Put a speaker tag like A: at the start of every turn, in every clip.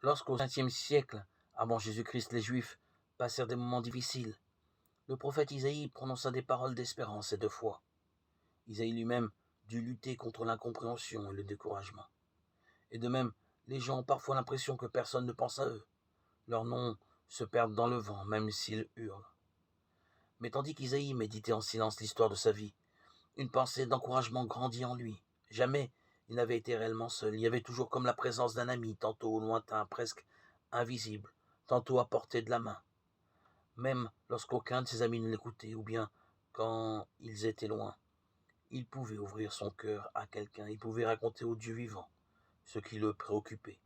A: Lorsqu'au 5e siècle, avant Jésus-Christ, les Juifs passèrent des moments difficiles, le prophète Isaïe prononça des paroles d'espérance et de foi. Isaïe lui-même dut lutter contre l'incompréhension et le découragement. Et de même, les gens ont parfois l'impression que personne ne pense à eux. Leurs noms se perdent dans le vent, même s'ils hurlent. Mais tandis qu'Isaïe méditait en silence l'histoire de sa vie, une pensée d'encouragement grandit en lui. Jamais il n'avait été réellement seul. Il y avait toujours comme la présence d'un ami, tantôt au lointain, presque invisible, tantôt à portée de la main. Même lorsqu'aucun de ses amis ne l'écoutait, ou bien quand ils étaient loin, il pouvait ouvrir son cœur à quelqu'un, il pouvait raconter au Dieu vivant ce qui le préoccupait.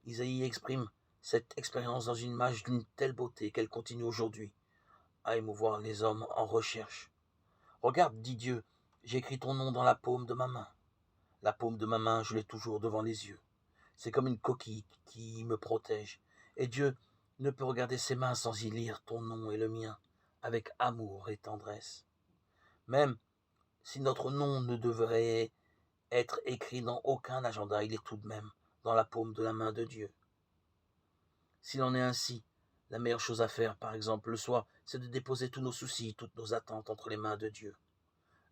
A: Isaïe exprime cette expérience dans une image d'une telle beauté qu'elle continue aujourd'hui à émouvoir les hommes en recherche. Regarde, dit Dieu, j'ai écrit ton nom dans la paume de ma main. La paume de ma main, je l'ai toujours devant les yeux. C'est comme une coquille qui me protège. Et Dieu ne peut regarder ses mains sans y lire ton nom et le mien, avec amour et tendresse. Même si notre nom ne devrait être écrit dans aucun agenda, il est tout de même dans la paume de la main de Dieu. S'il en est ainsi, la meilleure chose à faire, par exemple, le soir, c'est de déposer tous nos soucis, toutes nos attentes entre les mains de Dieu.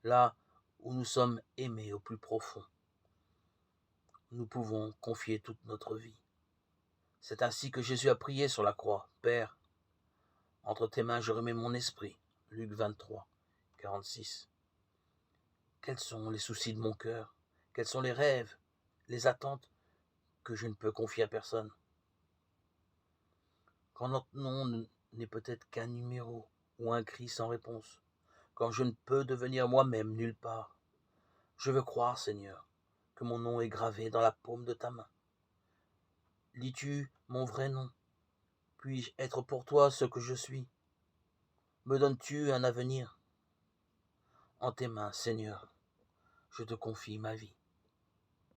A: Là où nous sommes aimés au plus profond, nous pouvons confier toute notre vie. C'est ainsi que Jésus a prié sur la croix. Père, entre tes mains je remets mon esprit. Luc 23, 46. Quels sont les soucis de mon cœur? Quels sont les rêves, les attentes que je ne peux confier à personne? Quand notre nom n'est peut-être qu'un numéro ou un cri sans réponse, quand je ne peux devenir moi-même nulle part, je veux croire, Seigneur, que mon nom est gravé dans la paume de ta main. Lis-tu mon vrai nom? Puis-je être pour toi ce que je suis? Me donnes-tu un avenir? En tes mains, Seigneur, je te confie ma vie.